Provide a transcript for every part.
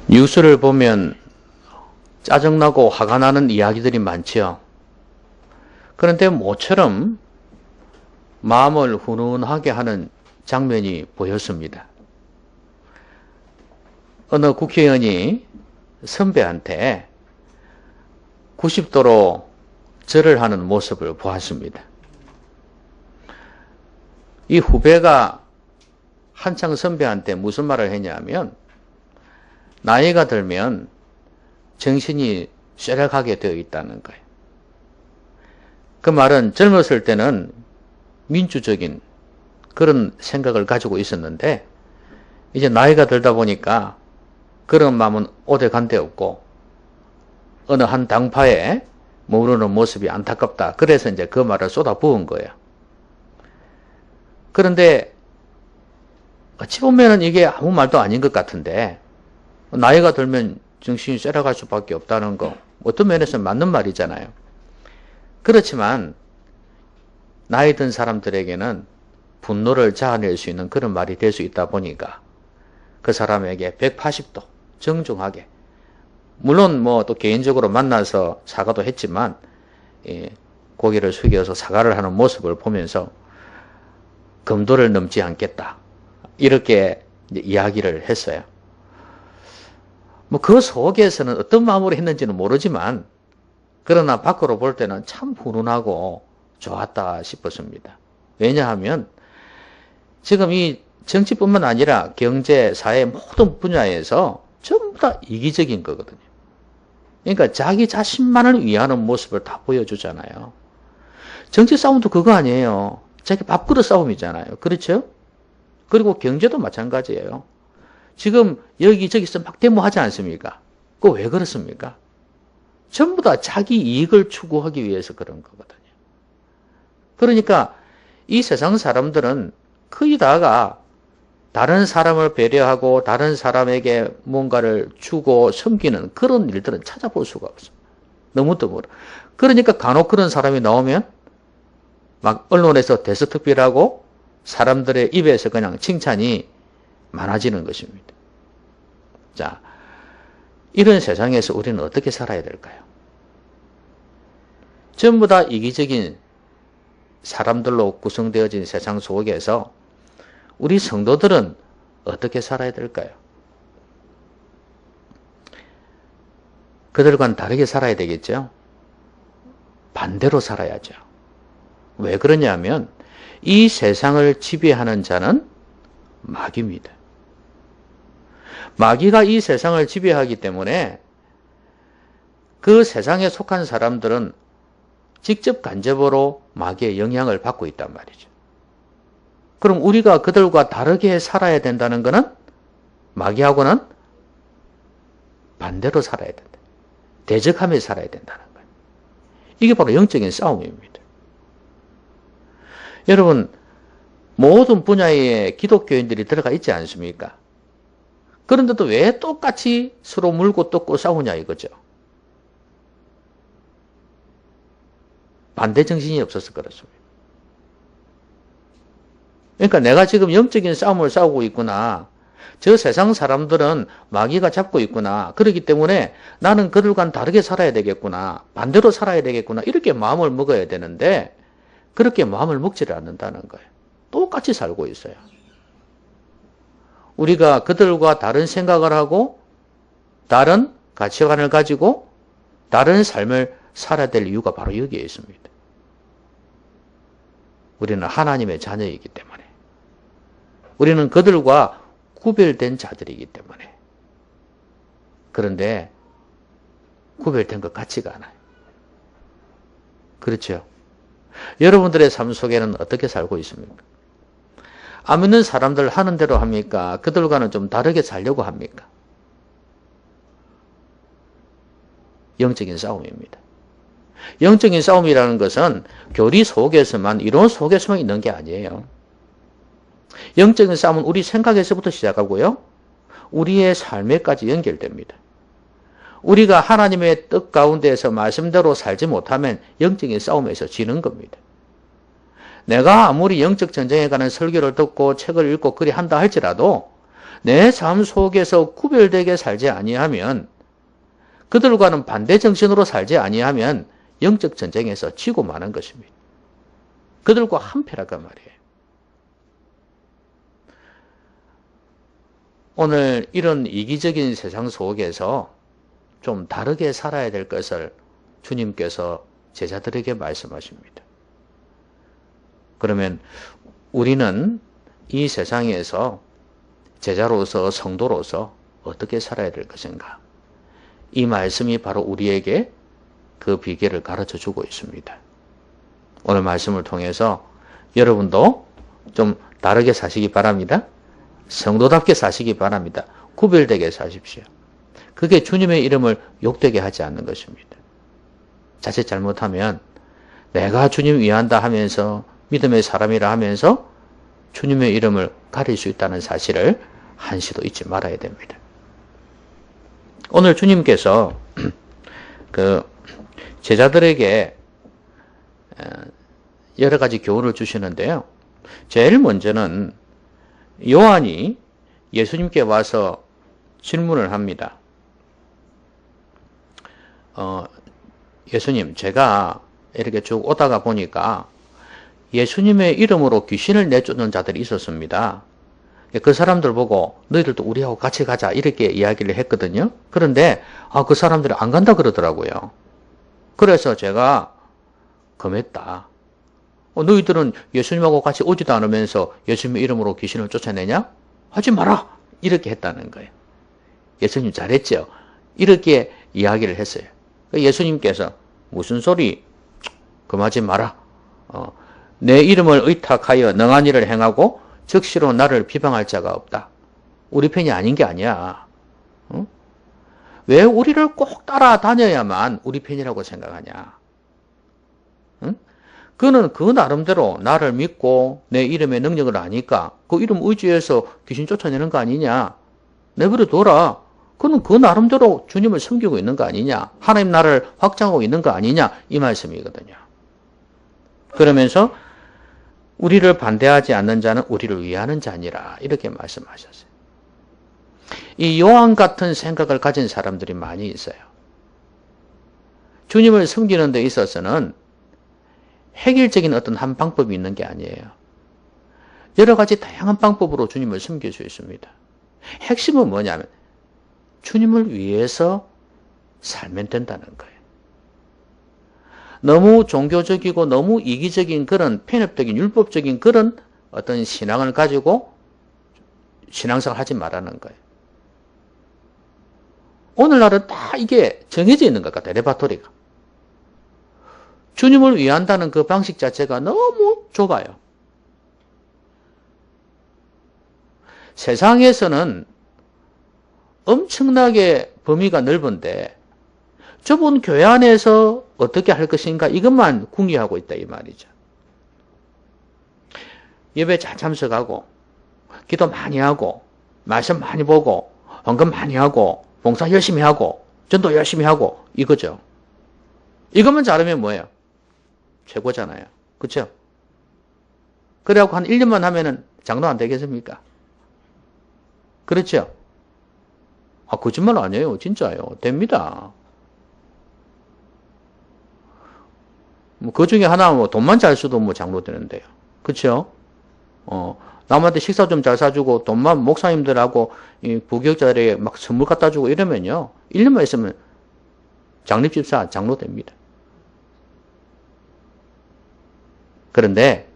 뉴스를 보면 짜증나고 화가 나는 이야기들이 많지요. 그런데 모처럼 마음을 훈훈하게 하는 장면이 보였습니다. 어느 국회의원이 선배한테 90도로 절을 하는 모습을 보았습니다. 이 후배가 한창 선배한테 무슨 말을 했냐면, 나이가 들면 정신이 쇠락하게 되어 있다는 거예요. 그 말은 젊었을 때는 민주적인 그런 생각을 가지고 있었는데, 이제 나이가 들다 보니까 그런 마음은 오대간데 없고 어느 한 당파에 머무르는 모습이 안타깝다. 그래서 이제 그 말을 쏟아부은 거예요. 그런데 어찌 보면은 이게 아무 말도 아닌 것 같은데, 나이가 들면 정신이 쇠락할 수밖에 없다는 거 어떤 면에서 맞는 말이잖아요. 그렇지만 나이 든 사람들에게는 분노를 자아낼 수 있는 그런 말이 될 수 있다 보니까 그 사람에게 180도 정중하게, 물론 뭐 또 개인적으로 만나서 사과도 했지만 고개를 숙여서 사과를 하는 모습을 보면서 금도를 넘지 않겠다, 이렇게 이야기를 했어요. 뭐 그 속에서는 어떤 마음으로 했는지는 모르지만, 그러나 밖으로 볼 때는 참 훈훈하고 좋았다 싶었습니다. 왜냐하면 지금 이 정치뿐만 아니라 경제, 사회 모든 분야에서 전부 다 이기적인 거거든요. 그러니까 자기 자신만을 위하는 모습을 다 보여주잖아요. 정치 싸움도 그거 아니에요. 자기 밥그릇 싸움이잖아요. 그렇죠? 그리고 경제도 마찬가지예요. 지금 여기저기서 막 데모하지 않습니까? 그거 왜 그렇습니까? 전부 다 자기 이익을 추구하기 위해서 그런 거거든요. 그러니까 이 세상 사람들은 거의 다가 다른 사람을 배려하고 다른 사람에게 뭔가를 주고 섬기는 그런 일들은 찾아볼 수가 없어요. 너무 드물어. 그러니까 간혹 그런 사람이 나오면 막 언론에서 대서특필하고 사람들의 입에서 그냥 칭찬이 많아지는 것입니다. 자, 이런 세상에서 우리는 어떻게 살아야 될까요? 전부 다 이기적인 사람들로 구성되어진 세상 속에서 우리 성도들은 어떻게 살아야 될까요? 그들과는 다르게 살아야 되겠죠? 반대로 살아야죠. 왜 그러냐면 이 세상을 지배하는 자는 마귀입니다. 마귀가 이 세상을 지배하기 때문에 그 세상에 속한 사람들은 직접 간접으로 마귀의 영향을 받고 있단 말이죠. 그럼 우리가 그들과 다르게 살아야 된다는 것은 마귀하고는 반대로 살아야 된다. 대적하며 살아야 된다는 거예요. 이게 바로 영적인 싸움입니다. 여러분, 모든 분야에 기독교인들이 들어가 있지 않습니까? 그런데도 왜 똑같이 서로 물고 뜯고 싸우냐 이거죠. 반대 정신이 없어서 그렇습니다. 그러니까 내가 지금 영적인 싸움을 싸우고 있구나, 저 세상 사람들은 마귀가 잡고 있구나, 그렇기 때문에 나는 그들과는 다르게 살아야 되겠구나, 반대로 살아야 되겠구나, 이렇게 마음을 먹어야 되는데 그렇게 마음을 먹지를 않는다는 거예요. 똑같이 살고 있어요. 우리가 그들과 다른 생각을 하고 다른 가치관을 가지고 다른 삶을 살아야 될 이유가 바로 여기에 있습니다. 우리는 하나님의 자녀이기 때문에, 우리는 그들과 구별된 자들이기 때문에. 그런데 구별된 것 같지가 않아요. 그렇죠? 여러분들의 삶 속에는 어떻게 살고 있습니까? 안 믿는 사람들 하는 대로 합니까? 그들과는 좀 다르게 살려고 합니까? 영적인 싸움입니다. 영적인 싸움이라는 것은 교리 속에서만, 이론 속에서만 있는 게 아니에요. 영적인 싸움은 우리 생각에서부터 시작하고요, 우리의 삶에까지 연결됩니다. 우리가 하나님의 뜻 가운데에서 말씀대로 살지 못하면 영적인 싸움에서 지는 겁니다. 내가 아무리 영적 전쟁에 관한 설교를 듣고 책을 읽고 그리 한다 할지라도 내 삶 속에서 구별되게 살지 아니하면, 그들과는 반대 정신으로 살지 아니하면 영적 전쟁에서 지고 마는 것입니다. 그들과 한패라고 말이에요. 오늘 이런 이기적인 세상 속에서 좀 다르게 살아야 될 것을 주님께서 제자들에게 말씀하십니다. 그러면 우리는 이 세상에서 제자로서 성도로서 어떻게 살아야 될 것인가? 이 말씀이 바로 우리에게 그 비결을 가르쳐 주고 있습니다. 오늘 말씀을 통해서 여러분도 좀 다르게 사시기 바랍니다. 성도답게 사시기 바랍니다. 구별되게 사십시오. 그게 주님의 이름을 욕되게 하지 않는 것입니다. 자칫 잘못하면 내가 주님 위한다 하면서 믿음의 사람이라 하면서 주님의 이름을 가릴 수 있다는 사실을 한시도 잊지 말아야 됩니다. 오늘 주님께서 그 제자들에게 여러 가지 교훈을 주시는데요. 제일 먼저는 요한이 예수님께 와서 질문을 합니다. 예수님, 제가 이렇게 쭉 오다가 보니까 예수님의 이름으로 귀신을 내쫓는 자들이 있었습니다. 그 사람들 보고 너희들도 우리하고 같이 가자 이렇게 이야기를 했거든요. 그런데 그 사람들이 안 간다 그러더라고요. 그래서 제가 검했다. 너희들은 예수님하고 같이 오지도 않으면서 예수님의 이름으로 귀신을 쫓아내냐? 하지 마라! 이렇게 했다는 거예요. 예수님 잘했죠? 이렇게 이야기를 했어요. 예수님께서 무슨 소리? 금하지 마라. 내 이름을 의탁하여 능한 일을 행하고 즉시로 나를 비방할 자가 없다. 우리 편이 아닌 게 아니야. 왜 우리를 꼭 따라다녀야만 우리 편이라고 생각하냐? 그는 그 나름대로 나를 믿고 내 이름의 능력을 아니까 그 이름 의지해서 귀신 쫓아내는 거 아니냐? 내버려 둬라. 그는 그 나름대로 주님을 섬기고 있는 거 아니냐? 하나님 나라를 확장하고 있는 거 아니냐? 이 말씀이거든요. 그러면서 우리를 반대하지 않는 자는 우리를 위하는 자니라 이렇게 말씀하셨어요. 이 요한 같은 생각을 가진 사람들이 많이 있어요. 주님을 섬기는 데 있어서는 획일적인 어떤 한 방법이 있는 게 아니에요. 여러 가지 다양한 방법으로 주님을 섬길 수 있습니다. 핵심은 뭐냐면 주님을 위해서 살면 된다는 거예요. 너무 종교적이고 너무 이기적인 그런 편협적인 율법적인 그런 어떤 신앙을 가지고 신앙생활 하지 말라는 거예요. 오늘날은 다 이게 정해져 있는 것 같아요. 레파토리가. 주님을 위한다는 그 방식 자체가 너무 좁아요. 세상에서는 엄청나게 범위가 넓은데 좁은 교회 안에서 어떻게 할 것인가 이것만 궁리하고 있다 이 말이죠. 예배 잘 참석하고 기도 많이 하고 말씀 많이 보고 헌금 많이 하고 봉사 열심히 하고 전도 열심히 하고 이거죠. 이것만 잘하면 뭐예요? 최고잖아요. 그렇죠? 그래갖고 한 1년만 하면은 장로 안 되겠습니까? 그렇죠? 거짓말 아니에요. 진짜예요. 됩니다. 그 중에 하나 돈만 잘 써도 장로 되는데요. 그렇죠? 남한테 식사 좀 잘 사주고 돈만 목사님들하고 이 부교육자들에게 막 선물 갖다 주고 이러면요. 1년만 있으면 장립집사 장로 됩니다. 그런데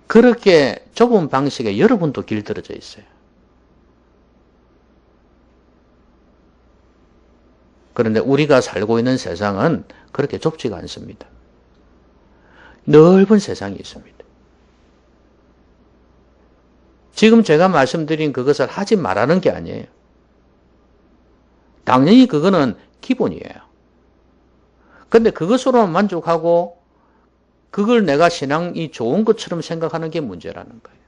그렇게 좁은 방식에 여러분도 길들여져 있어요. 그런데 우리가 살고 있는 세상은 그렇게 좁지가 않습니다. 넓은 세상이 있습니다. 지금 제가 말씀드린 그것을 하지 말라는 게 아니에요. 당연히 그거는 기본이에요. 근데 그것으로만 만족하고 그걸 내가 신앙이 좋은 것처럼 생각하는 게 문제라는 거예요.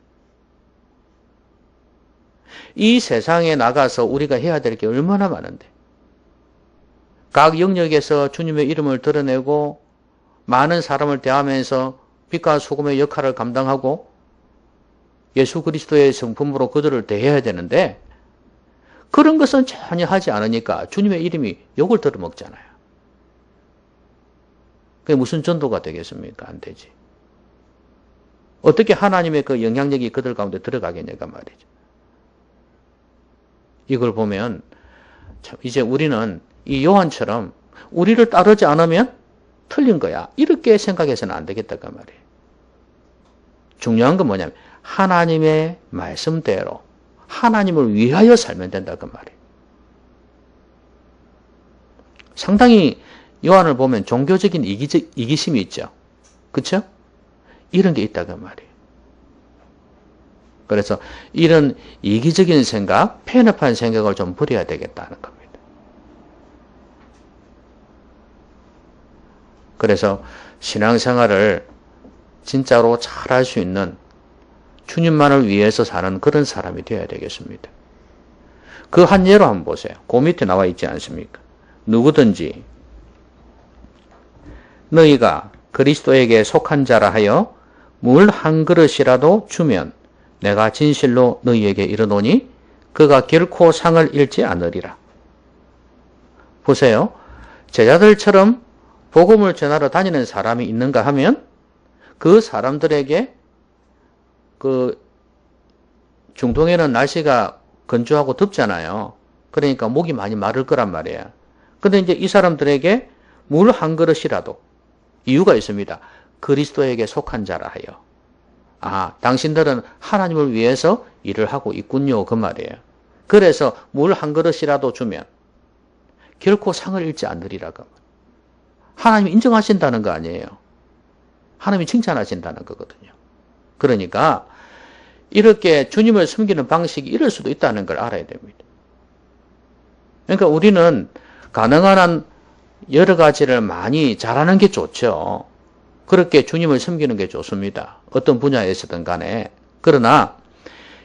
이 세상에 나가서 우리가 해야 될 게 얼마나 많은데 각 영역에서 주님의 이름을 드러내고 많은 사람을 대하면서 빛과 소금의 역할을 감당하고 예수 그리스도의 성품으로 그들을 대해야 되는데 그런 것은 전혀 하지 않으니까 주님의 이름이 욕을 들어먹잖아요. 그게 무슨 전도가 되겠습니까? 안 되지. 어떻게 하나님의 그 영향력이 그들 가운데 들어가겠냐가 말이죠. 이걸 보면 참 이제 우리는 이 요한처럼 우리를 따르지 않으면 틀린 거야. 이렇게 생각해서는 안 되겠다고 말이에요. 중요한 건 뭐냐면 하나님의 말씀대로 하나님을 위하여 살면 된다고 말이에요. 상당히 요한을 보면 종교적인 이기심이 있죠. 그렇죠? 이런 게 있다고 말이에요. 그래서 이런 이기적인 생각, 편협한 생각을 좀 버려야 되겠다는 겁니다. 그래서 신앙생활을 진짜로 잘할 수 있는 주님만을 위해서 사는 그런 사람이 되어야 되겠습니다. 그 한 예로 한번 보세요. 그 밑에 나와 있지 않습니까? 누구든지 너희가 그리스도에게 속한 자라 하여 물 한 그릇이라도 주면 내가 진실로 너희에게 이르노니 그가 결코 상을 잃지 않으리라. 보세요. 제자들처럼 복음을 전하러 다니는 사람이 있는가 하면 그 사람들에게 그 중동에는 날씨가 건조하고 덥잖아요. 그러니까 목이 많이 마를 거란 말이에요. 근데 이제 이 사람들에게 물 한 그릇이라도 이유가 있습니다. 그리스도에게 속한 자라 하여. 아, 당신들은 하나님을 위해서 일을 하고 있군요. 그 말이에요. 그래서 물 한 그릇이라도 주면 결코 상을 잃지 않으리라고. 하나님이 인정하신다는 거 아니에요. 하나님이 칭찬하신다는 거거든요. 그러니까 이렇게 주님을 섬기는 방식이 이럴 수도 있다는 걸 알아야 됩니다. 그러니까 우리는 가능한 한 여러 가지를 많이 잘하는 게 좋죠. 그렇게 주님을 섬기는 게 좋습니다. 어떤 분야에서든 간에. 그러나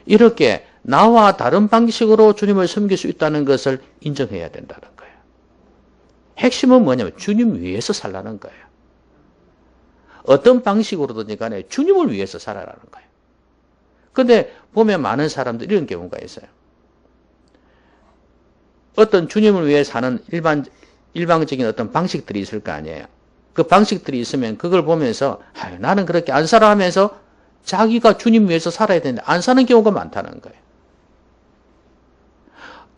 이렇게 나와 다른 방식으로 주님을 섬길 수 있다는 것을 인정해야 된다는 거예요. 핵심은 뭐냐면 주님 위해서 살라는 거예요. 어떤 방식으로든 간에 주님을 위해서 살아라는 거예요. 근데 보면 많은 사람들 이런 경우가 있어요. 어떤 주님을 위해 사는 일방적인 어떤 방식들이 있을 거 아니에요. 그 방식들이 있으면 그걸 보면서 나는 그렇게 안 살아 하면서 자기가 주님 위해서 살아야 되는데 안 사는 경우가 많다는 거예요.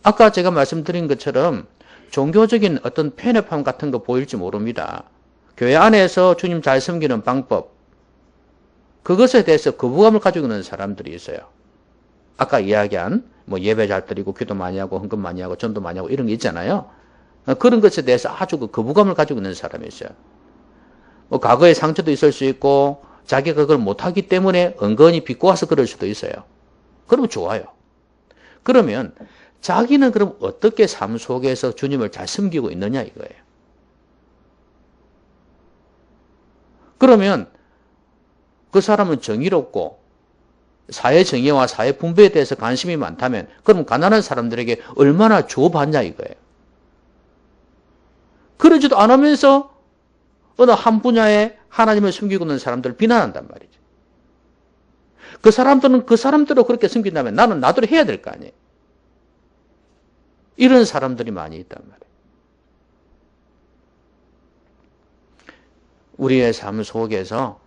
아까 제가 말씀드린 것처럼 종교적인 어떤 편협함 같은 거 보일지 모릅니다. 교회 안에서 주님 잘 섬기는 방법, 그것에 대해서 거부감을 가지고 있는 사람들이 있어요. 아까 이야기한 뭐 예배 잘 드리고 기도 많이 하고 헌금 많이 하고 전도 많이 하고 이런 게 있잖아요. 그런 것에 대해서 아주 그 거부감을 가지고 있는 사람이 있어요. 뭐 과거의 상처도 있을 수 있고 자기가 그걸 못하기 때문에 은근히 비꼬아서 그럴 수도 있어요. 그러면 좋아요. 그러면 자기는 그럼 어떻게 삶 속에서 주님을 잘 섬기고 있느냐 이거예요. 그러면 그 사람은 정의롭고 사회 정의와 사회 분배에 대해서 관심이 많다면 그럼 가난한 사람들에게 얼마나 줘봤냐 이거예요. 그러지도 않으면서 어느 한 분야에 하나님을 섬기고 있는 사람들을 비난한단 말이죠. 그 사람들은 그 사람대로 그렇게 섬긴다면 나는 나대로 해야 될 거 아니에요. 이런 사람들이 많이 있단 말이에요. 우리의 삶 속에서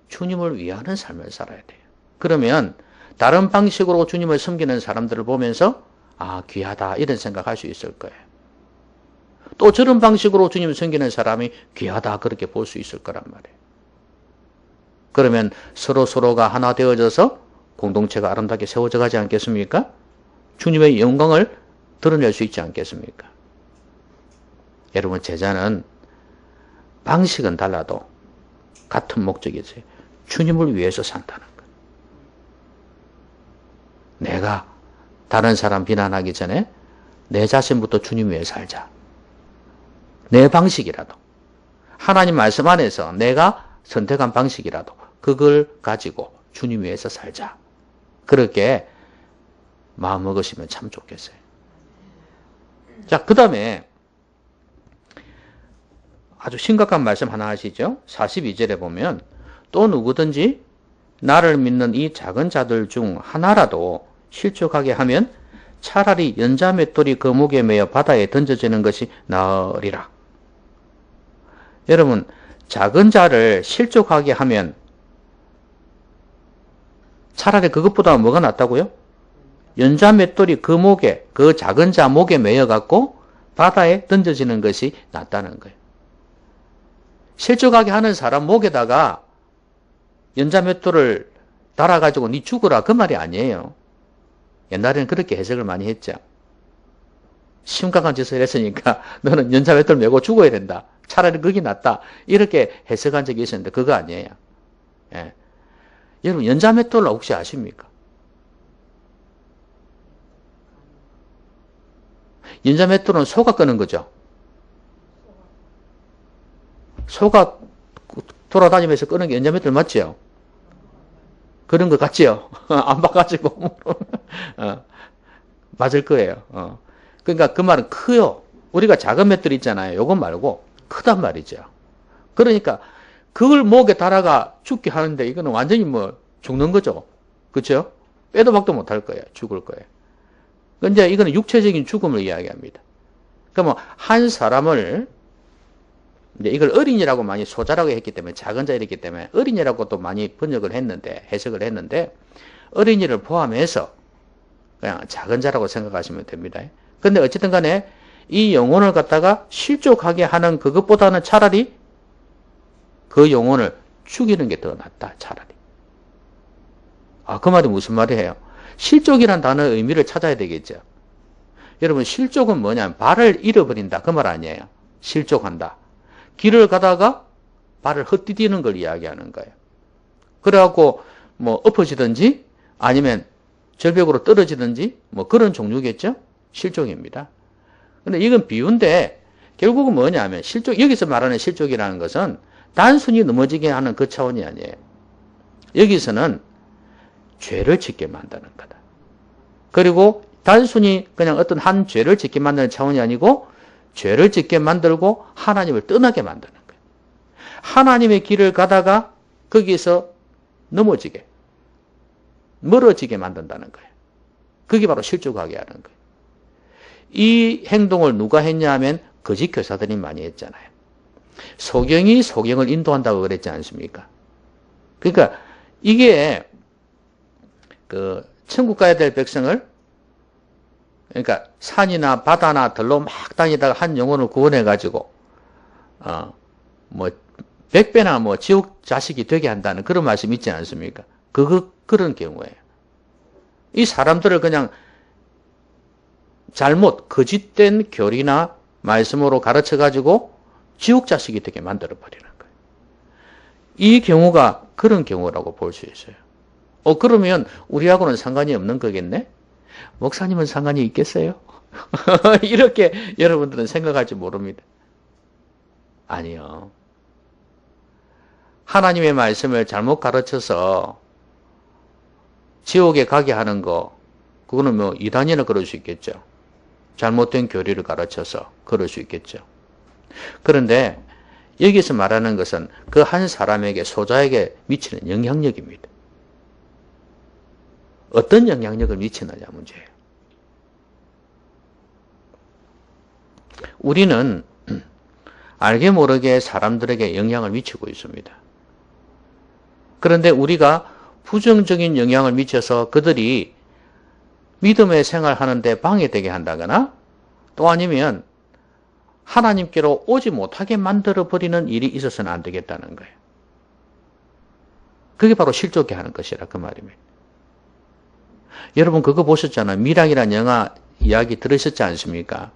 주님을 위하는 삶을 살아야 돼요. 그러면 다른 방식으로 주님을 섬기는 사람들을 보면서 아, 귀하다 이런 생각할 수 있을 거예요. 또 저런 방식으로 주님을 섬기는 사람이 귀하다 그렇게 볼 수 있을 거란 말이에요. 그러면 서로가 하나 되어져서 공동체가 아름답게 세워져 가지 않겠습니까? 주님의 영광을 드러낼 수 있지 않겠습니까? 여러분, 제자는 방식은 달라도 같은 목적이지. 주님을 위해서 산다는 거예요. 내가 다른 사람 비난하기 전에 내 자신부터 주님 위해 살자. 내 방식이라도. 하나님 말씀 안에서 내가 선택한 방식이라도 그걸 가지고 주님 위해서 살자. 그렇게 마음 먹으시면 참 좋겠어요. 자, 그 다음에 아주 심각한 말씀 하나 하시죠. 42절에 보면 또 누구든지 나를 믿는 이 작은 자들 중 하나라도 실족하게 하면 차라리 연자맷돌이 그 목에 매어 바다에 던져지는 것이 나으리라. 여러분, 작은 자를 실족하게 하면 차라리 그것보다 뭐가 낫다고요? 연자맷돌이 그 목에, 그 작은 자 목에 매여갖고 바다에 던져지는 것이 낫다는 거예요. 실족하게 하는 사람 목에다가 연자맷돌을 달아가지고 니 죽어라 그 말이 아니에요. 옛날에는 그렇게 해석을 많이 했죠. 심각한 짓을 했으니까 너는 연자맷돌 메고 죽어야 된다. 차라리 그게 낫다. 이렇게 해석한 적이 있었는데 그거 아니에요. 예. 여러분 연자맷돌 혹시 아십니까? 연자맷돌은 소가 끄는 거죠. 소가 돌아다니면서 끄는 게 연자맷돌 맞죠? 그런 것 같지요? 안 봐가지고 맞을 거예요. 그러니까 그 말은 커요. 우리가 작은 맷돌 있잖아요. 요거 말고 크단 말이죠. 그러니까 그걸 목에 달아가 죽게 하는데 이거는 완전히 뭐 죽는 거죠. 그렇죠? 빼도 박도 못할 거예요. 죽을 거예요. 근데 이거는 육체적인 죽음을 이야기합니다. 그러면 한 사람을 이제 이걸 어린이라고 많이 소자라고 했기 때문에 작은 자이기 때문에 어린이라고도 많이 번역을 했는데 해석을 했는데 어린이를 포함해서 그냥 작은 자라고 생각하시면 됩니다. 근데 어쨌든 간에 이 영혼을 갖다가 실족하게 하는 그것보다는 차라리 그 영혼을 죽이는 게 더 낫다. 차라리. 그 말이 무슨 말이에요? 실족이란 단어의 의미를 찾아야 되겠죠. 여러분 실족은 뭐냐면 발을 잃어버린다. 그 말 아니에요. 실족한다. 길을 가다가 발을 헛디디는 걸 이야기하는 거예요. 그래갖고 뭐 엎어지든지 아니면 절벽으로 떨어지든지 뭐 그런 종류겠죠? 실족입니다. 근데 이건 비유인데 결국은 뭐냐면 실족, 여기서 말하는 실족이라는 것은 단순히 넘어지게 하는 그 차원이 아니에요. 여기서는 죄를 짓게 만드는 거다. 그리고 단순히 그냥 어떤 한 죄를 짓게 만드는 차원이 아니고 죄를 짓게 만들고 하나님을 떠나게 만드는 거예요. 하나님의 길을 가다가 거기서 넘어지게, 멀어지게 만든다는 거예요. 그게 바로 실족하게 하는 거예요. 이 행동을 누가 했냐 하면 거짓 교사들이 많이 했잖아요. 소경이 소경을 인도한다고 그랬지 않습니까? 그러니까 이게 그 천국 가야 될 백성을 그러니까 산이나 바다나 들로 막 다니다가 한 영혼을 구원해가지고 뭐 100배나 뭐 지옥 자식이 되게 한다는 그런 말씀 있지 않습니까? 그런 경우예요. 이 사람들을 그냥 잘못 거짓된 교리나 말씀으로 가르쳐가지고 지옥 자식이 되게 만들어버리는 거예요. 이 경우가 그런 경우라고 볼 수 있어요. 그러면 우리하고는 상관이 없는 거겠네? 목사님은 상관이 있겠어요? 이렇게 여러분들은 생각할지 모릅니다. 아니요. 하나님의 말씀을 잘못 가르쳐서 지옥에 가게 하는 거, 그거는 뭐 이단이나 그럴 수 있겠죠. 잘못된 교리를 가르쳐서 그럴 수 있겠죠. 그런데 여기서 말하는 것은 그 한 사람에게, 소자에게 미치는 영향력입니다. 어떤 영향력을 미치느냐 문제예요. 우리는 알게 모르게 사람들에게 영향을 미치고 있습니다. 그런데 우리가 부정적인 영향을 미쳐서 그들이 믿음의 생활하는데 방해되게 한다거나 또 아니면 하나님께로 오지 못하게 만들어버리는 일이 있어서는 안 되겠다는 거예요. 그게 바로 실족해 하는 것이라 그 말입니다. 여러분 그거 보셨잖아요. 미랑이라는 영화 이야기 들으셨지 않습니까?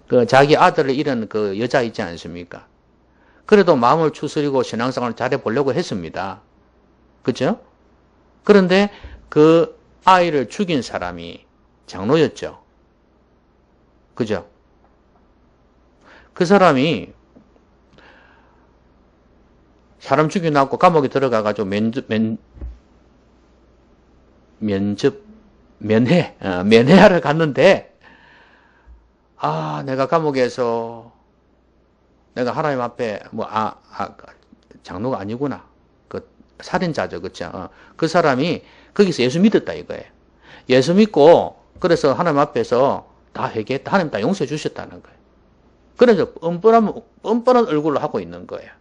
그 자기 아들을 잃은 그 여자 있지 않습니까? 그래도 마음을 추스리고 신앙생활을 잘해보려고 했습니다. 그죠? 그런데 그 아이를 죽인 사람이 장로였죠. 그죠? 그 사람이 사람 죽여놨고 감옥에 들어가가지고 면회하러 갔는데, 내가 감옥에서 내가 하나님 앞에 장로가 아니구나. 살인자죠. 그쵸? 그 사람이 거기서 예수 믿었다 이거예요. 예수 믿고 그래서 하나님 앞에서 다 회개했다. 하나님 다 용서해 주셨다는 거예요. 그래서 뻔뻔한 얼굴로 하고 있는 거예요.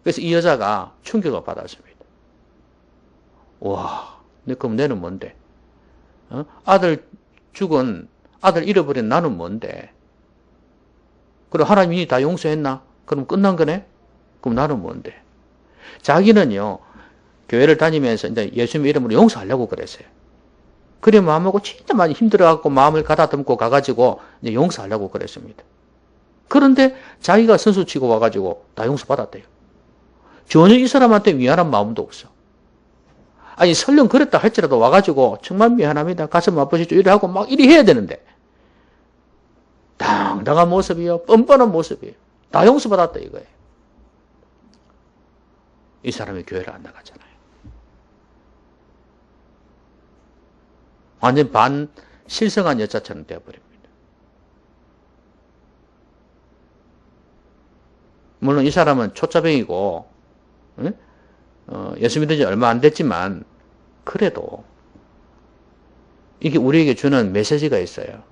그래서 이 여자가 충격을 받았습니다. 와, 그럼 내는 뭔데? 아들 죽은, 아들 잃어버린 나는 뭔데? 그럼 하나님이 다 용서했나? 그럼 끝난 거네? 그럼 나는 뭔데? 자기는요, 교회를 다니면서 이제 예수님 이름으로 용서하려고 그랬어요. 그래 마음하고 진짜 많이 힘들어갖고 마음을 가다듬고 가가지고 이제 용서하려고 그랬습니다. 그런데 자기가 선수 치고 와가지고 다 용서받았대요. 전혀 이 사람한테 미안한 마음도 없어. 아니 설령 그랬다 할지라도 와가지고 정말 미안합니다. 가슴 아프시죠? 이래 하고 막 이리 해야 되는데 당당한 모습이요. 뻔뻔한 모습이에요. 다 용서받았다 이거예요. 이 사람이 교회를 안 나가잖아요. 완전 반실성한 여자처럼 되어버립니다. 물론 이 사람은 초짜병이고 예수 믿은 지 얼마 안 됐지만 그래도 이게 우리에게 주는 메시지가 있어요.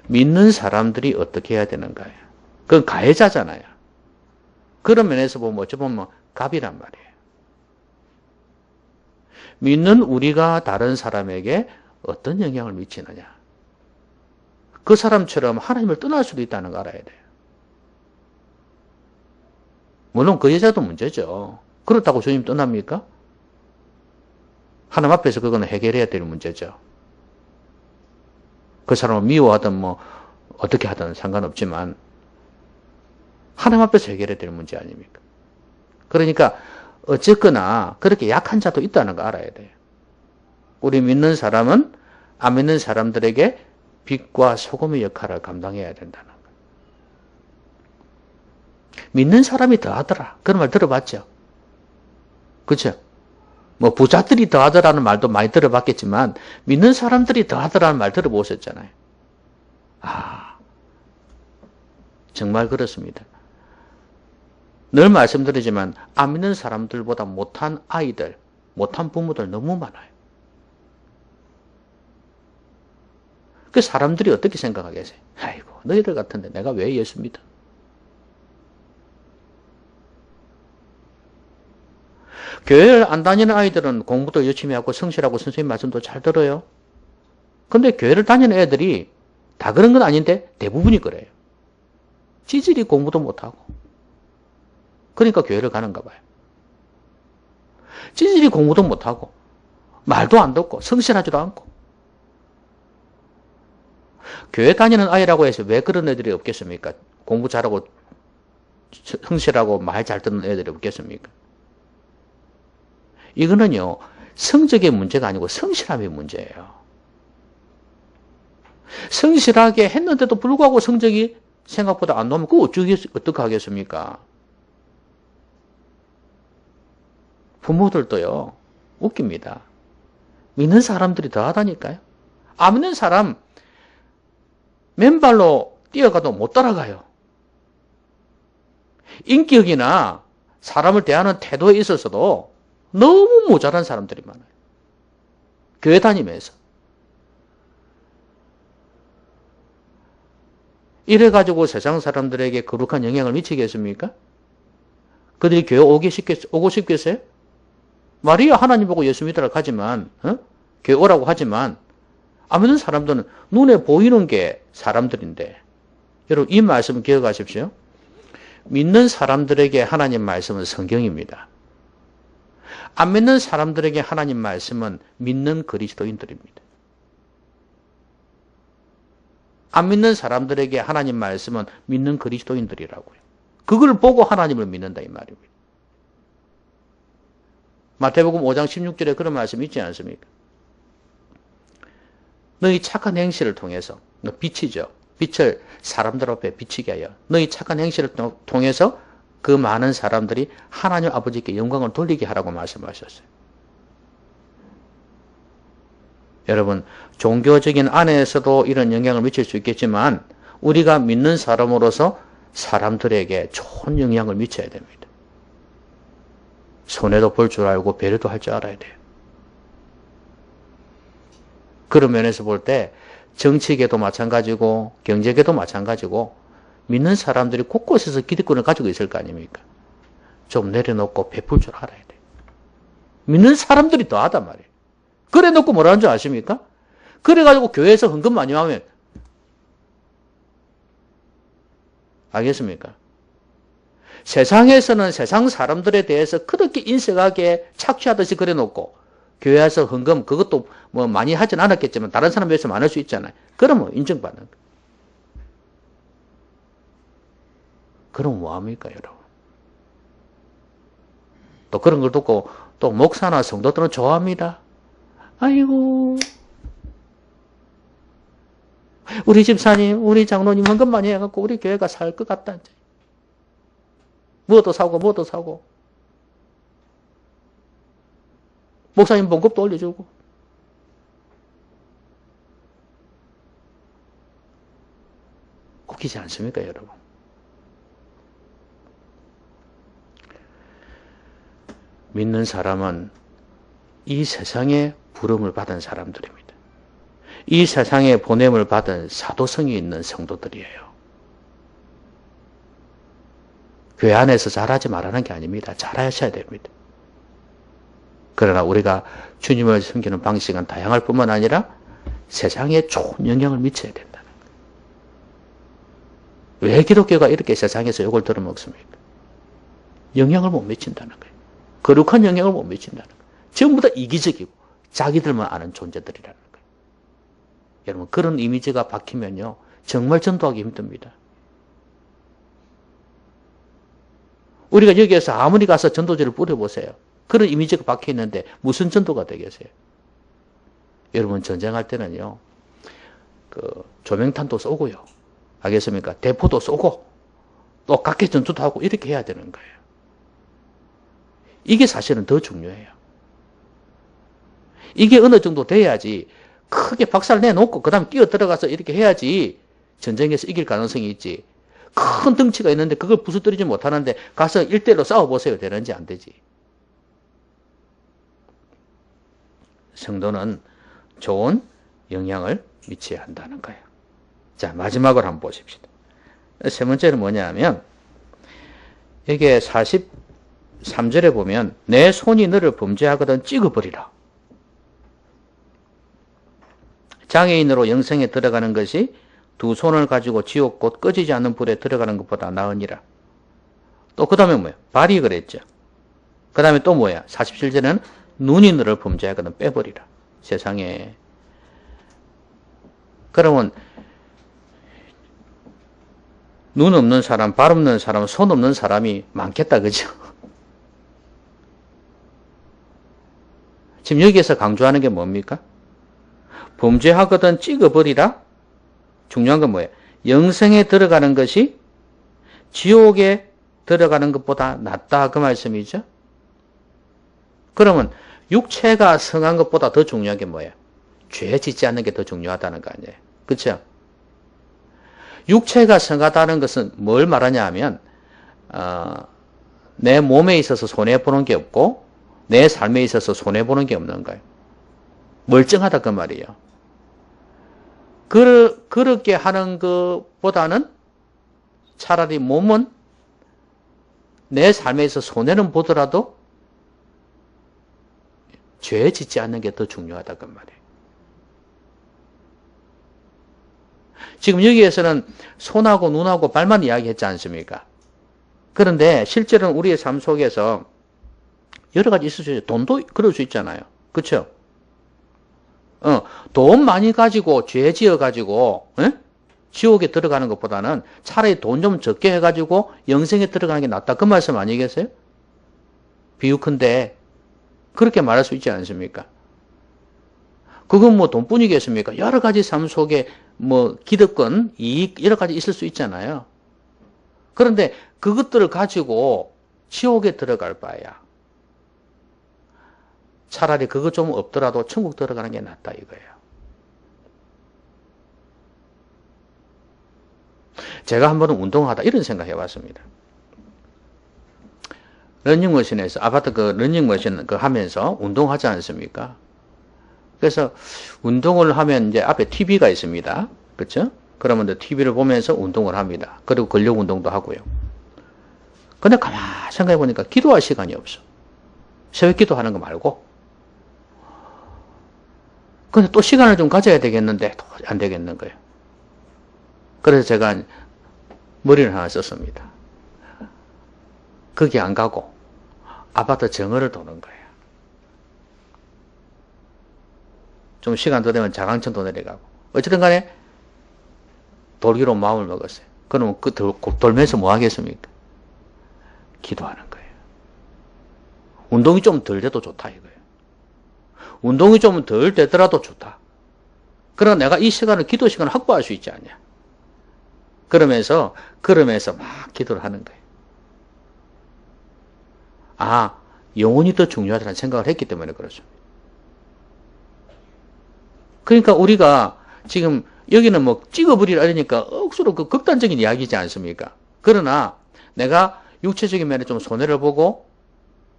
믿는 사람들이 어떻게 해야 되는가요? 그건 가해자잖아요. 그런 면에서 보면 어찌 보면 갑이란 말이에요. 믿는 우리가 다른 사람에게 어떤 영향을 미치느냐. 그 사람처럼 하나님을 떠날 수도 있다는 걸 알아야 돼요. 물론 그 여자도 문제죠. 그렇다고 주님 떠납니까? 하나님 앞에서 그거는 해결해야 될 문제죠. 그 사람을 미워하든 뭐 어떻게 하든 상관없지만 하나님 앞에서 해결해야 될 문제 아닙니까? 그러니까 어쨌거나 그렇게 약한 자도 있다는 거 알아야 돼요. 우리 믿는 사람은 안 믿는 사람들에게 빛과 소금의 역할을 감당해야 된다는 거예요. 믿는 사람이 더하더라. 그런 말 들어봤죠? 그렇죠? 뭐 부자들이 더하더라는 말도 많이 들어봤겠지만 믿는 사람들이 더하더라는 말 들어보셨잖아요. 정말 그렇습니다. 늘 말씀드리지만 안 믿는 사람들보다 못한 아이들, 못한 부모들 너무 많아요. 그 사람들이 어떻게 생각하겠어요? 아이고 너희들 같은데 내가 왜 예수 믿어? 교회를 안 다니는 아이들은 공부도 열심히 하고 성실하고 선생님 말씀도 잘 들어요. 근데 교회를 다니는 애들이 다 그런 건 아닌데 대부분이 그래요. 찌질이 공부도 못하고. 그러니까 교회를 가는가 봐요. 찌질이 공부도 못하고 말도 안 듣고 성실하지도 않고. 교회 다니는 아이라고 해서 왜 그런 애들이 없겠습니까? 공부 잘하고 성실하고 말 잘 듣는 애들이 없겠습니까? 이거는요, 성적의 문제가 아니고 성실함의 문제예요. 성실하게 했는데도 불구하고 성적이 생각보다 안 나오면 그거 어떻게 하겠습니까? 부모들도요, 웃깁니다. 믿는 사람들이 더 하다니까요. 안 믿는 사람, 맨발로 뛰어가도 못 따라가요. 인격이나 사람을 대하는 태도에 있어서도 너무 모자란 사람들이 많아요. 교회 다니면서. 이래가지고 세상 사람들에게 거룩한 영향을 미치겠습니까? 그들이 교회 오고 싶겠어요? 마리아 하나님 보고 예수 믿으라고 하지만, 교회 오라고 하지만, 안 믿는 사람들은 눈에 보이는 게 사람들인데, 여러분 이 말씀을 기억하십시오. 믿는 사람들에게 하나님 말씀은 성경입니다. 안 믿는 사람들에게 하나님 말씀은 믿는 그리스도인들입니다. 안 믿는 사람들에게 하나님 말씀은 믿는 그리스도인들이라고요. 그걸 보고 하나님을 믿는다 이 말입니다. 마태복음 5장 16절에 그런 말씀이 있지 않습니까? 너희 착한 행실을 통해서, 빛이죠. 빛을 사람들 앞에 비치게 하여 너희 착한 행실을 통해서 그 많은 사람들이 하나님 아버지께 영광을 돌리게 하라고 말씀하셨어요. 여러분, 종교적인 안에서도 이런 영향을 미칠 수 있겠지만 우리가 믿는 사람으로서 사람들에게 좋은 영향을 미쳐야 됩니다. 손해도 볼 줄 알고 배려도 할 줄 알아야 돼요. 그런 면에서 볼 때 정치계도 마찬가지고 경제계도 마찬가지고 믿는 사람들이 곳곳에서 기득권을 가지고 있을 거 아닙니까? 좀 내려놓고 베풀 줄 알아야 돼요. 믿는 사람들이 더 하단 말이에요. 그래 놓고 뭐라는 줄 아십니까? 그래가지고 교회에서 헌금 많이 하면 알겠습니까? 세상에서는 세상 사람들에 대해서 그렇게 인색하게 착취하듯이 그래 놓고 교회에서 헌금 그것도 뭐 많이 하진 않았겠지만 다른 사람 위해서 많을 수 있잖아요. 그러면 인정받는 거예요. 그럼 뭐합니까 여러분? 또 그런 걸 듣고 또 목사나 성도들은 좋아합니다. 아이고 우리 집사님 우리 장로님 헌금 많이 해갖고 우리 교회가 살 것 같다. 무엇도 사고 무엇도 사고 목사님 봉급도 올려주고 웃기지 않습니까 여러분? 믿는 사람은 이 세상에 부름을 받은 사람들입니다. 이 세상에 보냄을 받은 사도성이 있는 성도들이에요. 교회 안에서 잘하지 말라는 게 아닙니다. 잘하셔야 됩니다. 그러나 우리가 주님을 섬기는 방식은 다양할 뿐만 아니라 세상에 좋은 영향을 미쳐야 된다는 거예요. 왜 기독교가 이렇게 세상에서 욕을 들어먹습니까? 영향을 못 미친다는 거예요. 거룩한 영향을 못 미친다는 거예요. 전부 다 이기적이고 자기들만 아는 존재들이라는 거예요. 여러분 그런 이미지가 박히면요 정말 전도하기 힘듭니다. 우리가 여기에서 아무리 가서 전도지를 뿌려보세요. 그런 이미지가 박혀있는데 무슨 전도가 되겠어요? 여러분 전쟁할 때는요 그 조명탄도 쏘고요. 알겠습니까? 대포도 쏘고 또 각계 전투도 하고 이렇게 해야 되는 거예요. 이게 사실은 더 중요해요. 이게 어느 정도 돼야지 크게 박살 내놓고 그 다음에 뛰어 들어가서 이렇게 해야지 전쟁에서 이길 가능성이 있지. 큰 덩치가 있는데 그걸 부수뜨리지 못하는데 가서 1대1로 싸워보세요. 되는지 안 되지. 성도는 좋은 영향을 미쳐야 한다는 거예요. 자, 마지막으로 한번 보십시다. 세 번째는 뭐냐면 이게 43절에 보면 내 손이 너를 범죄하거든 찍어버리라. 장애인으로 영생에 들어가는 것이 두 손을 가지고 지옥 곧 꺼지지 않는 불에 들어가는 것보다 나으니라. 또 그 다음에 뭐야? 발이 그랬죠. 그 다음에 또 뭐야? 47절에는 눈이 너를 범죄하거든 빼버리라. 세상에. 그러면 눈 없는 사람, 발 없는 사람, 손 없는 사람이 많겠다. 그죠? 지금 여기에서 강조하는 게 뭡니까? 범죄하거든 찍어버리라. 중요한 건 뭐예요? 영생에 들어가는 것이 지옥에 들어가는 것보다 낫다. 그 말씀이죠. 그러면 육체가 성한 것보다 더 중요한 게 뭐예요? 죄 짓지 않는 게 더 중요하다는 거 아니에요. 그렇죠? 육체가 성하다는 것은 뭘 말하냐 하면 내 몸에 있어서 손해보는 게 없고 내 삶에 있어서 손해보는 게 없는 거예요. 멀쩡하다 그 말이에요. 그렇게 하는 것보다는 차라리 몸은 내 삶에 있어서 손해는 보더라도 죄 짓지 않는 게 더 중요하다 그 말이에요. 지금 여기에서는 손하고 눈하고 발만 이야기했지 않습니까? 그런데 실제로는 우리의 삶 속에서 여러 가지 있을 수 있어요. 돈도 그럴 수 있잖아요. 그렇죠? 돈 많이 가지고 죄 지어 가지고 지옥에 들어가는 것보다는 차라리 돈 좀 적게 해가지고 영생에 들어가는 게 낫다. 그 말씀 아니겠어요? 비유컨대 그렇게 말할 수 있지 않습니까? 그건 뭐 돈뿐이겠습니까? 여러 가지 삶 속에 뭐 기득권, 이익 여러 가지 있을 수 있잖아요. 그런데 그것들을 가지고 지옥에 들어갈 바야 차라리 그거 좀 없더라도 천국 들어가는 게 낫다 이거예요. 제가 한 번은 운동하다 이런 생각 해봤습니다. 러닝머신에서, 아파트 그 러닝머신 그 하면서 운동하지 않습니까? 그래서 운동을 하면 이제 앞에 TV가 있습니다. 그렇죠? 그러면 이제 TV를 보면서 운동을 합니다. 그리고 근력 운동도 하고요. 근데 가만히 생각해 보니까 기도할 시간이 없어. 새벽 기도하는 거 말고. 근데 또 시간을 좀 가져야 되겠는데 또 안 되겠는 거예요. 그래서 제가 머리를 하나 썼습니다. 거기 안 가고 아파트 정원을 도는 거예요. 좀 시간 더 되면 자강천도 내려가고. 어쨌든 간에 돌기로 마음을 먹었어요. 그러면 그 돌면서 뭐 하겠습니까? 기도하는 거예요. 운동이 좀 덜 돼도 좋다 이거예요. 운동이 좀 덜 되더라도 좋다. 그러나 내가 이 시간을 기도 시간을 확보할 수 있지 않냐. 그러면서 막 기도를 하는 거예요. 아, 영혼이 더 중요하다는 생각을 했기 때문에 그렇습니다. 그러니까 우리가 지금 여기는 뭐 찍어버리라 이러니까 억수로 그 극단적인 이야기지 않습니까? 그러나 내가 육체적인 면에 좀 손해를 보고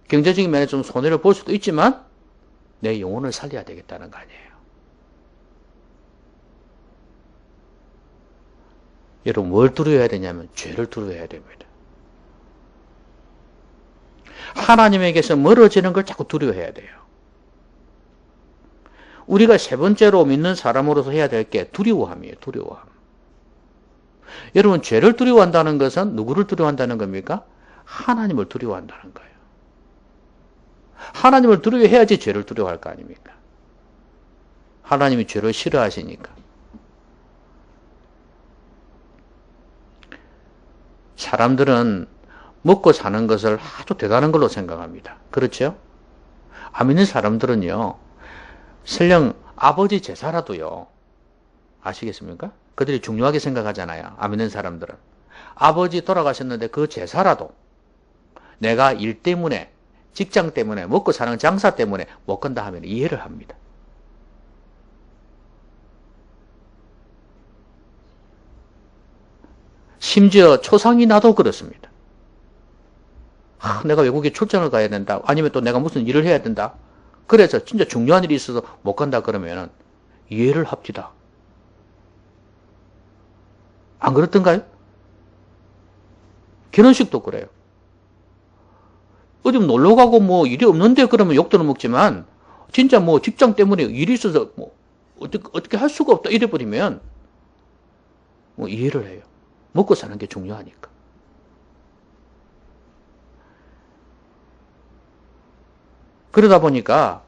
경제적인 면에 좀 손해를 볼 수도 있지만 내 영혼을 살려야 되겠다는 거 아니에요. 여러분 뭘 두려워해야 되냐면 죄를 두려워해야 됩니다. 하나님에게서 멀어지는 걸 자꾸 두려워해야 돼요. 우리가 세 번째로 믿는 사람으로서 해야 될 게 두려워함이에요. 두려워함. 여러분 죄를 두려워한다는 것은 누구를 두려워한다는 겁니까? 하나님을 두려워한다는 거예요. 하나님을 두려워해야지 죄를 두려워할 거 아닙니까? 하나님이 죄를 싫어하시니까. 사람들은 먹고 사는 것을 아주 대단한 걸로 생각합니다. 그렇죠? 안 믿는 사람들은요. 설령 아버지 제사라도요. 아시겠습니까? 그들이 중요하게 생각하잖아요. 안 믿는 사람들은. 아버지 돌아가셨는데 그 제사라도 내가 일 때문에 직장 때문에 먹고 사는 장사 때문에 못 간다 하면 이해를 합니다. 심지어 초상이 나도 그렇습니다. 내가 외국에 출장을 가야 된다. 아니면 또 내가 무슨 일을 해야 된다. 그래서 진짜 중요한 일이 있어서 못 간다 그러면 이해를 합디다. 안 그렇던가요? 결혼식도 그래요. 어디 놀러 가고 뭐 일이 없는데 그러면 욕도는 먹지만 진짜 뭐 직장 때문에 일이 있어서 뭐 어떻게 할 수가 없다 이래버리면 뭐 이해를 해요. 먹고 사는 게 중요하니까. 그러다 보니까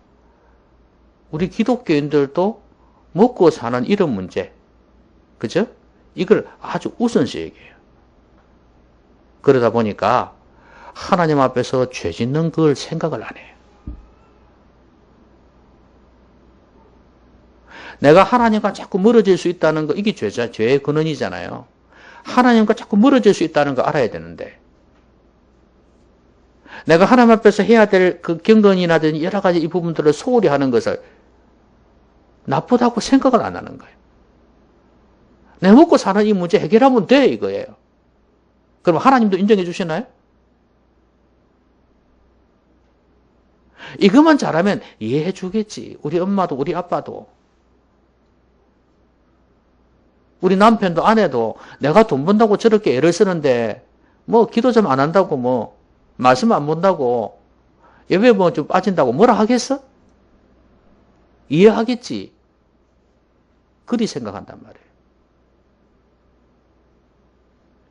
우리 기독교인들도 먹고 사는 이런 문제, 그죠? 이걸 아주 우선시 여겨요. 그러다 보니까 하나님 앞에서 죄 짓는 걸 생각을 안 해요. 내가 하나님과 자꾸 멀어질 수 있다는 거, 이게 죄의 근원이잖아요. 하나님과 자꾸 멀어질 수 있다는 거 알아야 되는데, 내가 하나님 앞에서 해야 될 그 경건이라든지 여러 가지 이 부분들을 소홀히 하는 것을 나쁘다고 생각을 안 하는 거예요. 내 먹고 사는 이 문제 해결하면 돼, 이거예요. 그럼 하나님도 인정해 주시나요? 이것만 잘하면 이해해 주겠지. 우리 엄마도 우리 아빠도. 우리 남편도 아내도 내가 돈 번다고 저렇게 애를 쓰는데 뭐 기도 좀 안 한다고 뭐 말씀 안 본다고 예배 뭐 좀 빠진다고 뭐라 하겠어? 이해하겠지. 그리 생각한단 말이에요.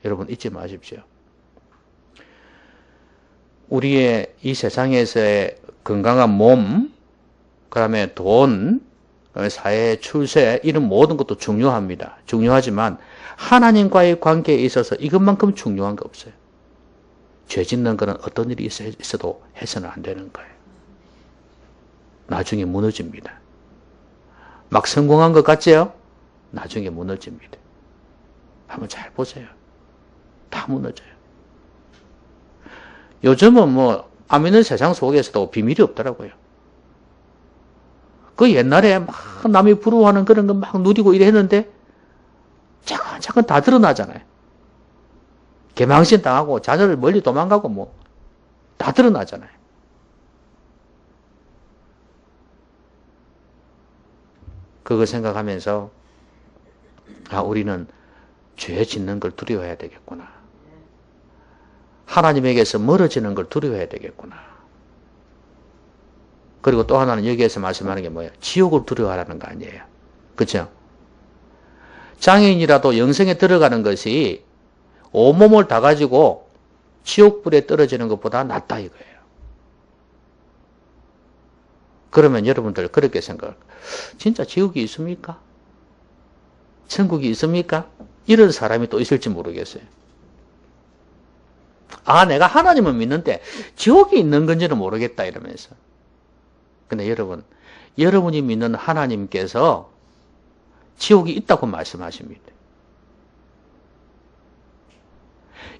여러분 잊지 마십시오. 우리의 이 세상에서의 건강한 몸, 그 다음에 돈, 사회 출세 이런 모든 것도 중요합니다. 중요하지만 하나님과의 관계에 있어서 이것만큼 중요한 거 없어요. 죄 짓는 거는 어떤 일이 있어도 해서는 안 되는 거예요. 나중에 무너집니다. 막 성공한 것 같지요? 나중에 무너집니다. 한번 잘 보세요. 다 무너져요. 요즘은 뭐 안 믿는 세상 속에서도 비밀이 없더라고요. 그 옛날에 막 남이 부러워하는 그런 거 막 누리고 이랬는데 차근차근 다 드러나잖아요. 개망신 당하고 자녀를 멀리 도망가고 뭐 다 드러나잖아요. 그거 생각하면서 우리는 죄 짓는 걸 두려워해야 되겠구나. 하나님에게서 멀어지는 걸 두려워해야 되겠구나. 그리고 또 하나는 여기에서 말씀하는 게 뭐예요? 지옥을 두려워하라는 거 아니에요. 그렇죠? 장애인이라도 영생에 들어가는 것이 온몸을 다 가지고 지옥불에 떨어지는 것보다 낫다 이거예요. 그러면 여러분들 그렇게 생각할 거예요. 진짜 지옥이 있습니까? 천국이 있습니까? 이런 사람이 또 있을지 모르겠어요. 내가 하나님은 믿는데 지옥이 있는 건지는 모르겠다 이러면서. 근데 여러분이 믿는 하나님께서 지옥이 있다고 말씀하십니다.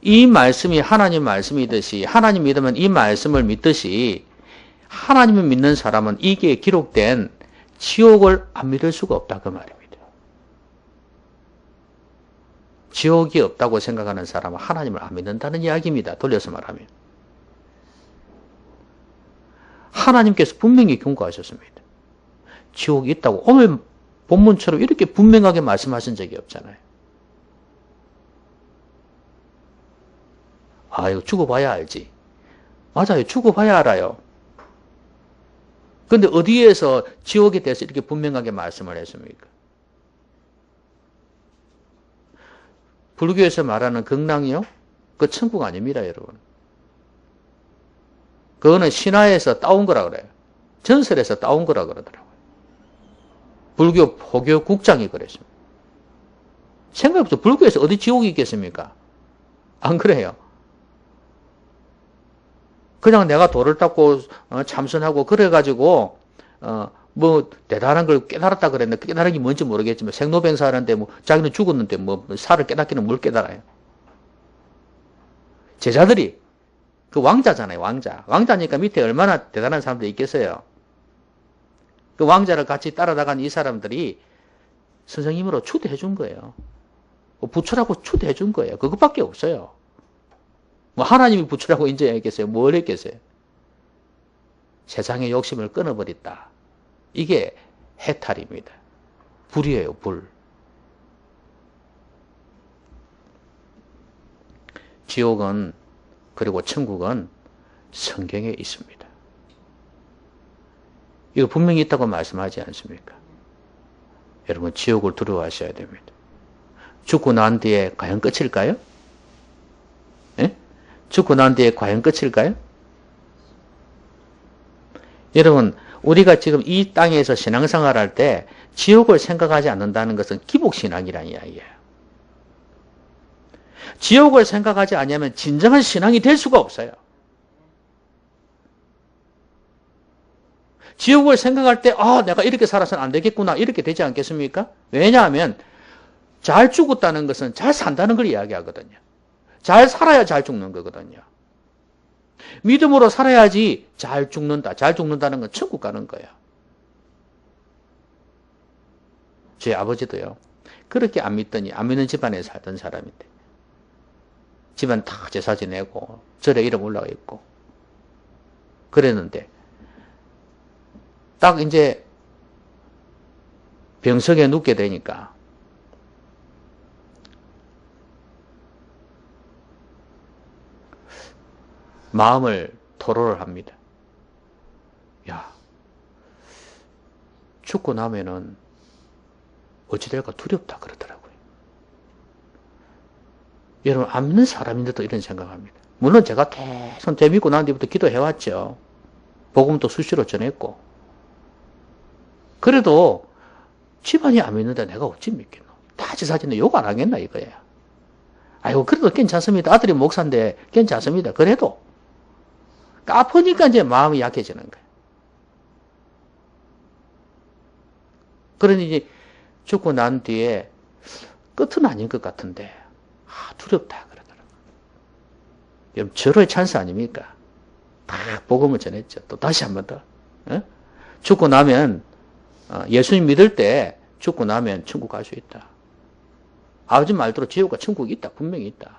이 말씀이 하나님 말씀이듯이 하나님 믿으면 이 말씀을 믿듯이 하나님을 믿는 사람은 이게 기록된 지옥을 안 믿을 수가 없다 그 말입니다. 지옥이 없다고 생각하는 사람은 하나님을 안 믿는다는 이야기입니다. 돌려서 말하면. 하나님께서 분명히 경고하셨습니다. 지옥이 있다고 오늘 본문처럼 이렇게 분명하게 말씀하신 적이 없잖아요. 이거 죽어봐야 알지. 맞아요. 죽어봐야 알아요. 근데 어디에서 지옥에 대해서 이렇게 분명하게 말씀을 했습니까? 불교에서 말하는 극락이요? 그 천국 아닙니다, 여러분. 그거는 신화에서 따온 거라 그래요. 전설에서 따온 거라 그러더라고요. 불교 포교 국장이 그랬습니다. 생각해보세요. 불교에서 어디 지옥이 있겠습니까? 안 그래요? 그냥 내가 돌을 닦고 참선하고 그래가지고 뭐 대단한 걸 깨달았다 그랬는데 깨달은 게 뭔지 모르겠지만 생로병사 하는데 뭐 자기는 죽었는데 뭐 살을 깨닫기는 뭘 깨달아요? 제자들이 그 왕자잖아요. 왕자니까 밑에 얼마나 대단한 사람들이 있겠어요. 그 왕자를 같이 따라다간 이 사람들이 선생님으로 초대해 준 거예요. 부처라고 초대해 준 거예요. 그것밖에 없어요. 뭐 하나님이 부처라고 인정했겠어요? 뭘 했겠어요? 세상의 욕심을 끊어버렸다. 이게 해탈입니다. 불이에요, 불. 지옥은 그리고 천국은 성경에 있습니다. 이거 분명히 있다고 말씀하지 않습니까? 여러분 지옥을 두려워하셔야 됩니다. 죽고 난 뒤에 과연 끝일까요? 예? 죽고 난 뒤에 과연 끝일까요? 여러분 우리가 지금 이 땅에서 신앙생활 할 때 지옥을 생각하지 않는다는 것은 기복신앙이라는 이야기예요. 지옥을 생각하지 않으면 진정한 신앙이 될 수가 없어요. 지옥을 생각할 때 내가 이렇게 살아서는 안 되겠구나 이렇게 되지 않겠습니까? 왜냐하면 잘 죽었다는 것은 잘 산다는 걸 이야기하거든요. 잘 살아야 잘 죽는 거거든요. 믿음으로 살아야지 잘 죽는다. 잘 죽는다는 건 천국 가는 거예요. 제 아버지도요. 그렇게 안 믿는 집안에 살던 사람인데 집안 다 제사 지내고 절에 이름 올라가 있고 그랬는데 딱 이제 병석에 눕게 되니까 마음을 토로를 합니다. 야, 죽고 나면은 어찌 될까 두렵다 그러더라고요. 여러분 안 믿는 사람인데도 이런 생각합니다. 물론 제가 계속 믿고 난 뒤부터 기도해왔죠. 복음도 수시로 전했고. 그래도 집안이 안 믿는데 내가 어찌 믿겠노? 다 제사지는 욕 안 하겠나 이거예요. 아이고 그래도 괜찮습니다. 아들이 목사인데 괜찮습니다. 그래도 아프니까 이제 마음이 약해지는 거예요. 그러니 이제 죽고 난 뒤에 끝은 아닌 것 같은데 두렵다 그러더라고요. 여러분 절호의 찬스 아닙니까? 다 복음을 전했죠. 또 다시 한 번 더. 죽고 나면 예수님 믿을 때 죽고 나면 천국 갈 수 있다. 아버지 말대로 지옥과 천국이 있다. 분명히 있다.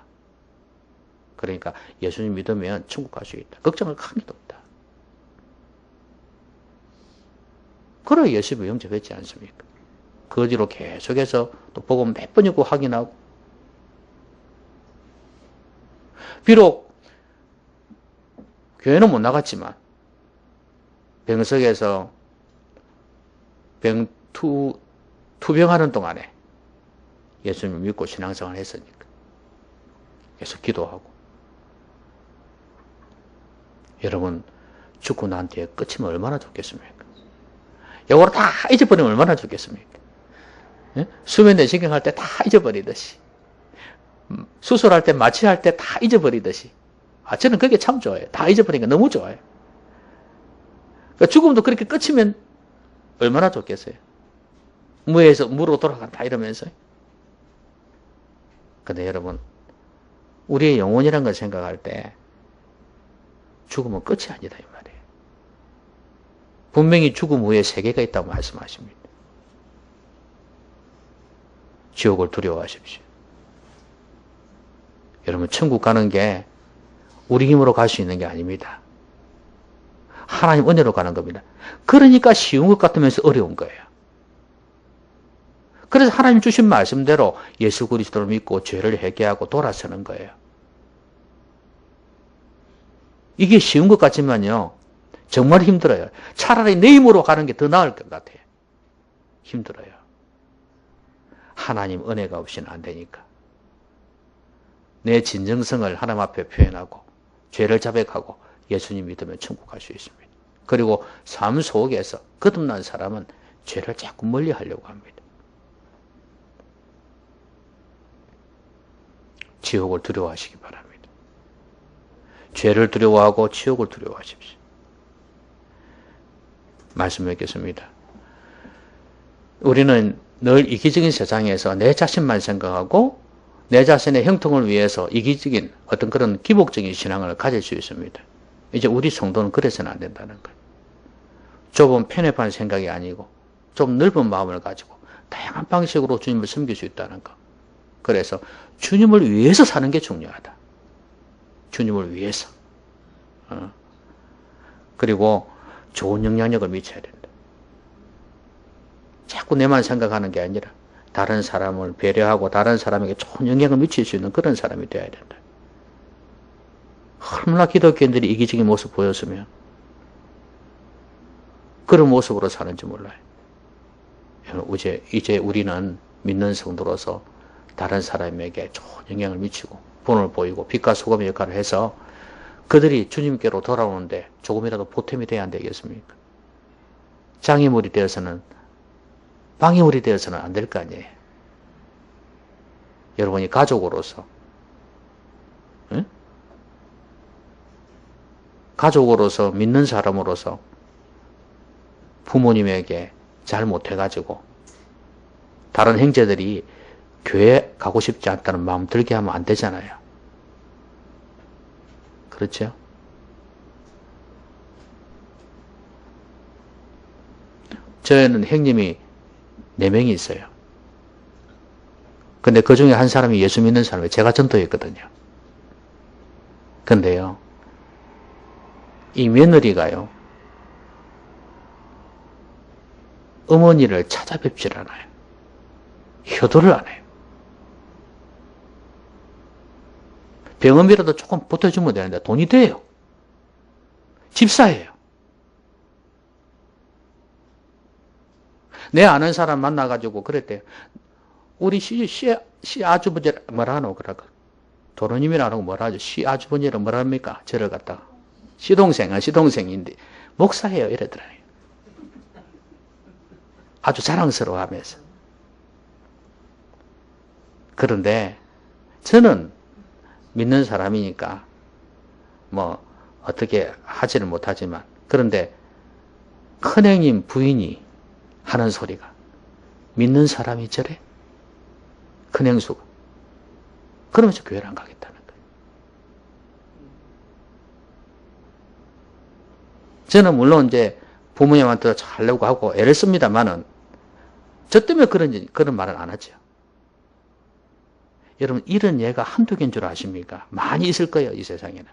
그러니까 예수님 믿으면 천국 갈 수 있다. 걱정할 칸도 없다. 그래 예수를 영접했지 않습니까? 그 뒤로 계속해서 또 복음 몇 번이고 확인하고 비록 교회는 못 나갔지만 병석에서 투병하는 동안에 예수님을 믿고 신앙생활을 했으니까 계속 기도하고 여러분 죽고 난 뒤에 끝이면 얼마나 좋겠습니까? 이거를 다 잊어버리면 얼마나 좋겠습니까? 예? 수면 내시경 할 때 다 잊어버리듯이 수술할 때 마취할 때 다 잊어버리듯이 저는 그게 참 좋아요. 다 잊어버리니까 너무 좋아요. 그러니까 죽음도 그렇게 끝이면 얼마나 좋겠어요. 무에서 무로 돌아간다 이러면서. 근데 여러분 우리의 영혼이라는 걸 생각할 때 죽음은 끝이 아니다 이 말이에요. 분명히 죽음 후에 세계가 있다고 말씀하십니다. 지옥을 두려워하십시오. 여러분 천국 가는 게 우리 힘으로 갈 수 있는 게 아닙니다. 하나님 은혜로 가는 겁니다. 그러니까 쉬운 것 같으면서 어려운 거예요. 그래서 하나님 주신 말씀대로 예수 그리스도를 믿고 죄를 회개하고 돌아서는 거예요. 이게 쉬운 것 같지만요. 정말 힘들어요. 차라리 내 힘으로 가는 게 더 나을 것 같아요. 힘들어요. 하나님 은혜가 없이는 안 되니까. 내 진정성을 하나님 앞에 표현하고 죄를 자백하고 예수님 믿으면 천국 갈 수 있습니다. 그리고 삶 속에서 거듭난 사람은 죄를 자꾸 멀리 하려고 합니다. 지옥을 두려워하시기 바랍니다. 죄를 두려워하고 지옥을 두려워하십시오. 말씀 맺겠습니다. 우리는 늘 이기적인 세상에서 내 자신만 생각하고 내 자신의 형통을 위해서 이기적인 어떤 그런 기복적인 신앙을 가질 수 있습니다. 이제 우리 성도는 그래서는 안 된다는 거예요. 좁은 편협한 생각이 아니고 좀 넓은 마음을 가지고 다양한 방식으로 주님을 섬길 수 있다는 거. 그래서 주님을 위해서 사는 게 중요하다. 주님을 위해서. 그리고 좋은 영향력을 미쳐야 된다. 자꾸 내만 생각하는 게 아니라 다른 사람을 배려하고 다른 사람에게 좋은 영향을 미칠 수 있는 그런 사람이 되어야 된다. 얼마나 기독교인들이 이기적인 모습 보였으면 그런 모습으로 사는지 몰라요. 이제 우리는 믿는 성도로서 다른 사람에게 좋은 영향을 미치고 본을 보이고 빛과 소금의 역할을 해서 그들이 주님께로 돌아오는데 조금이라도 보탬이 돼야 안 되겠습니까? 장애물이 되어서는 방해물이 되어서는 안 될 거 아니에요. 여러분이 가족으로서 응? 가족으로서 믿는 사람으로서 부모님에게 잘 못해가지고 다른 형제들이 교회 가고 싶지 않다는 마음 들게 하면 안 되잖아요. 그렇죠? 저희는 형님이 4명이 있어요. 근데 그 중에 한 사람이 예수 믿는 사람이 제가 전도했거든요. 근데요, 이 며느리가요, 어머니를 찾아뵙질 않아요. 효도를 안 해요. 병원비라도 조금 보태주면 되는데 돈이 돼요. 집사예요. 내 아는 사람 만나가지고 그랬대요. 우리 시 아주버지 뭐라 하노? 그러고 도로님이라 하고 뭐라 하죠? 시 아주버지를 뭐라 합니까? 저를 갖다가. 시동생인데 목사예요. 이러더라고요. 아주 자랑스러워 하면서. 그런데 저는 믿는 사람이니까 뭐 어떻게 하지는 못하지만 그런데 큰형님 부인이 하는 소리가 믿는 사람이 저래? 큰형수가. 그러면서 교회를 안 가겠다는 거예요. 저는 물론 이제 부모님한테 잘려고 하고 애를 씁니다만은 저 때문에 그런 말은 안 하죠. 여러분, 이런 예가 한두 개인 줄 아십니까? 많이 있을 거예요, 이 세상에는.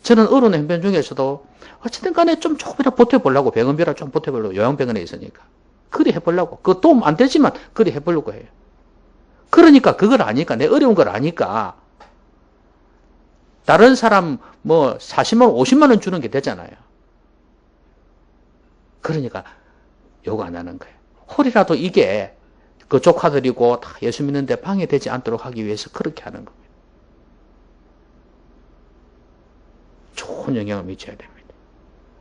저는 어려운 행변 중에서도 어쨌든 간에 좀 조금이라도 버텨보려고, 병원비라 좀 버텨보려고, 요양병원에 있으니까. 그리 해보려고. 그거 도움 안 되지만 그리 해보려고 해요. 그러니까 그걸 아니까, 내 어려운 걸 아니까, 다른 사람 뭐 40만 원, 50만 원 주는 게 되잖아요. 그러니까 요거 안 하는 거예요. 혹이라도 이게 그 조카들이고 다 예수 믿는데 방해되지 않도록 하기 위해서 그렇게 하는 겁니다. 좋은 영향을 미쳐야 됩니다.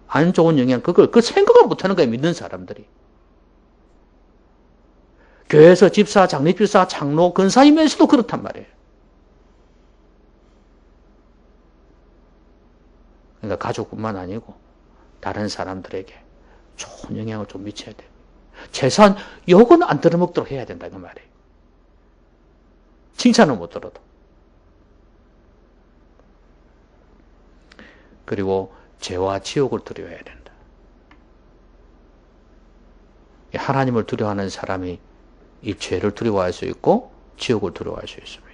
안 좋은 영향, 그 생각을 못하는 거예요, 믿는 사람들이. 교회에서 집사, 장례집사, 장로, 근사이면서도 그렇단 말이에요. 그러니까 가족뿐만 아니고 다른 사람들에게 좋은 영향을 좀 미쳐야 돼요. 재산, 욕은 안 들어먹도록 해야 된다, 그 말이에요. 칭찬은 못 들어도. 그리고 죄와 지옥을 두려워해야 된다. 하나님을 두려워하는 사람이 이 죄를 두려워할 수 있고 지옥을 두려워할 수 있습니다.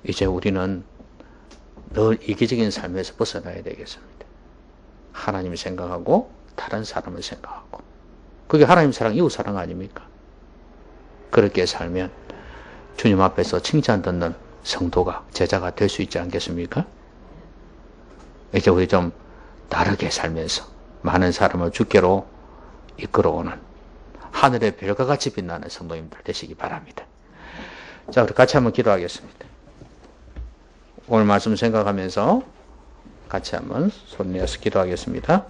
이제 우리는 늘 이기적인 삶에서 벗어나야 되겠습니다. 하나님을 생각하고 다른 사람을 생각하고. 그게 하나님 사랑, 이웃 사랑 아닙니까? 그렇게 살면 주님 앞에서 칭찬 듣는 성도가, 제자가 될 수 있지 않겠습니까? 이제 우리 좀 다르게 살면서 많은 사람을 주께로 이끌어오는 하늘의 별과 같이 빛나는 성도님들 되시기 바랍니다. 자, 우리 같이 한번 기도하겠습니다. 오늘 말씀 생각하면서 같이 한번 손 내어서 기도하겠습니다.